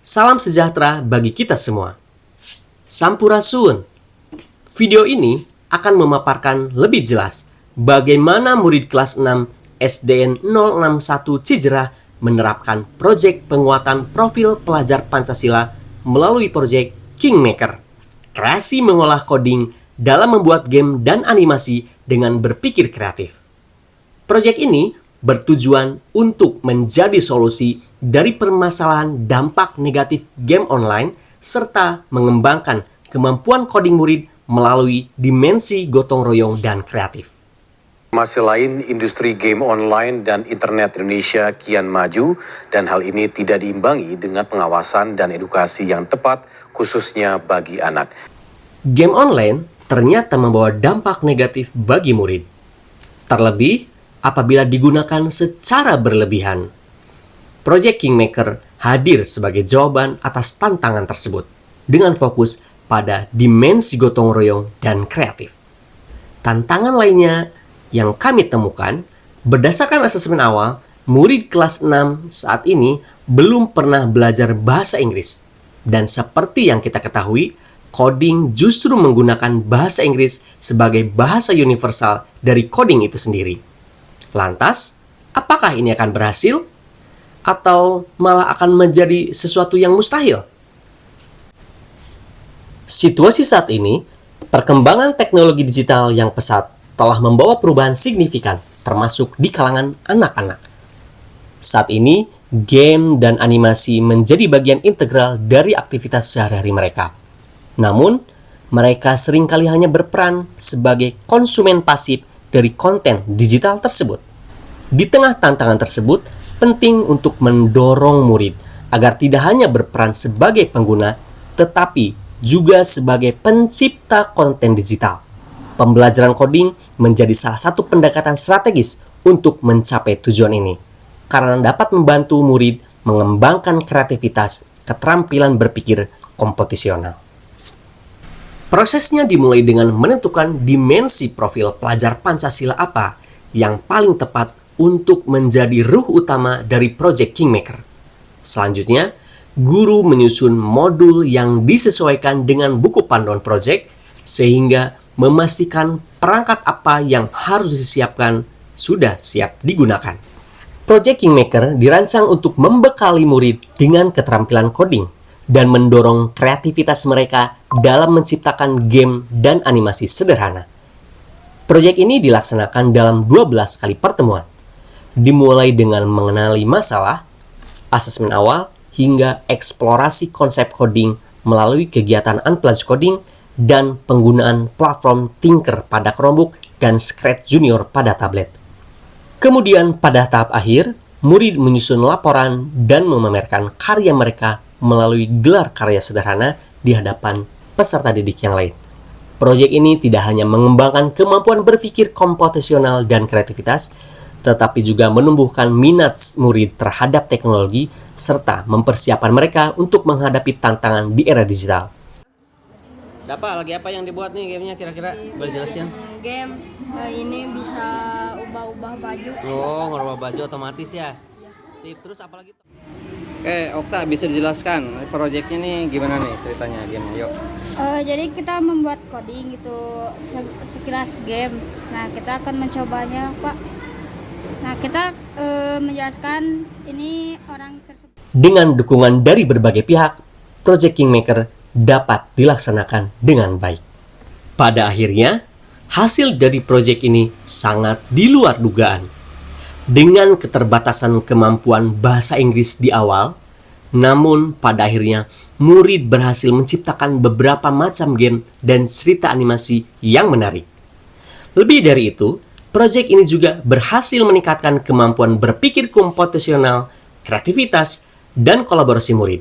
Salam sejahtera bagi kita semua. Sampurasun. Video ini akan memaparkan lebih jelas bagaimana murid kelas 6 SDN 061 Cijerah menerapkan proyek penguatan profil pelajar Pancasila melalui proyek Kingmaker. Kreasi mengolah coding dalam membuat game dan animasi dengan berpikir kreatif. Proyek ini bertujuan untuk menjadi solusi dari permasalahan dampak negatif game online serta mengembangkan kemampuan coding murid melalui dimensi gotong royong dan kreatif. Masih lain, industri game online dan internet Indonesia kian maju dan hal ini tidak diimbangi dengan pengawasan dan edukasi yang tepat khususnya bagi anak. Game online ternyata membawa dampak negatif bagi murid. Terlebih apabila digunakan secara berlebihan. Project Kingmaker hadir sebagai jawaban atas tantangan tersebut dengan fokus pada dimensi gotong royong dan kreatif. Tantangan lainnya yang kami temukan, berdasarkan asesmen awal, murid kelas 6 saat ini belum pernah belajar bahasa Inggris. Dan seperti yang kita ketahui, coding justru menggunakan bahasa Inggris sebagai bahasa universal dari coding itu sendiri. Lantas, apakah ini akan berhasil? Atau malah akan menjadi sesuatu yang mustahil? Situasi saat ini, perkembangan teknologi digital yang pesat telah membawa perubahan signifikan, termasuk di kalangan anak-anak. Saat ini, game dan animasi menjadi bagian integral dari aktivitas sehari-hari mereka. Namun, mereka seringkali hanya berperan sebagai konsumen pasif dari konten digital tersebut. Di tengah tantangan tersebut, penting untuk mendorong murid agar tidak hanya berperan sebagai pengguna, tetapi juga sebagai pencipta konten digital. Pembelajaran coding menjadi salah satu pendekatan strategis untuk mencapai tujuan ini, karena dapat membantu murid mengembangkan kreativitas, keterampilan berpikir kompetisional. Prosesnya dimulai dengan menentukan dimensi profil pelajar Pancasila apa yang paling tepat untuk menjadi ruh utama dari Project Kingmaker. Selanjutnya, guru menyusun modul yang disesuaikan dengan buku panduan project sehingga memastikan perangkat apa yang harus disiapkan sudah siap digunakan. Project Kingmaker dirancang untuk membekali murid dengan keterampilan coding dan mendorong kreativitas mereka dalam menciptakan game dan animasi sederhana. Proyek ini dilaksanakan dalam 12 kali pertemuan, dimulai dengan mengenali masalah, asesmen awal, hingga eksplorasi konsep coding melalui kegiatan Unplugged Coding dan penggunaan platform Tinker pada Chromebook dan Scratch Junior pada tablet. Kemudian pada tahap akhir, murid menyusun laporan dan memamerkan karya mereka melalui gelar karya sederhana di hadapan peserta didik yang lain. Proyek ini tidak hanya mengembangkan kemampuan berpikir kompetisional dan kreativitas, tetapi juga menumbuhkan minat murid terhadap teknologi serta mempersiapkan mereka untuk menghadapi tantangan di era digital. Dapat lagi apa yang dibuat nih gamenya kira-kira? Boleh jelasin? Game ini bisa ubah-ubah baju. Oh, ngerubah baju otomatis ya? Sip, terus apa lagi? Oke, Okta bisa dijelaskan proyeknya nih gimana nih ceritanya gamenya? Yuk. Jadi kita membuat coding gitu sekilas game. Nah, kita akan mencobanya, Pak. Nah, kita menjelaskan ini orang tersebut. Dengan dukungan dari berbagai pihak, Project Kingmaker dapat dilaksanakan dengan baik. Pada akhirnya, hasil dari proyek ini sangat di luar dugaan. Dengan keterbatasan kemampuan bahasa Inggris di awal, namun pada akhirnya murid berhasil menciptakan beberapa macam game dan cerita animasi yang menarik. Lebih dari itu, proyek ini juga berhasil meningkatkan kemampuan berpikir kompetisional, kreativitas, dan kolaborasi murid.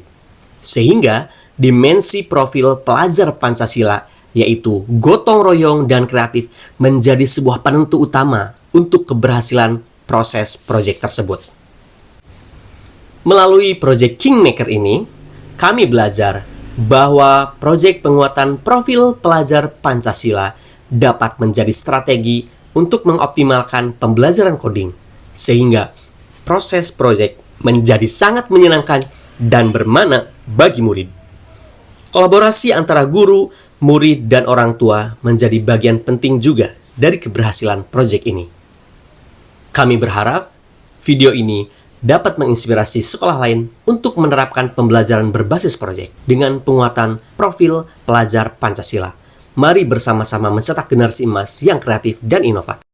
Sehingga dimensi profil pelajar Pancasila, yaitu gotong royong dan kreatif, menjadi sebuah penentu utama untuk keberhasilan proses proyek tersebut. Melalui proyek Kingmaker ini, kami belajar bahwa proyek penguatan profil pelajar Pancasila dapat menjadi strategi untuk mengoptimalkan pembelajaran coding, sehingga proses proyek menjadi sangat menyenangkan dan bermakna bagi murid. Kolaborasi antara guru, murid, dan orang tua menjadi bagian penting juga dari keberhasilan proyek ini. Kami berharap video ini dapat menginspirasi sekolah lain untuk menerapkan pembelajaran berbasis proyek dengan penguatan profil pelajar Pancasila. Mari bersama-sama mencetak generasi emas yang kreatif dan inovatif.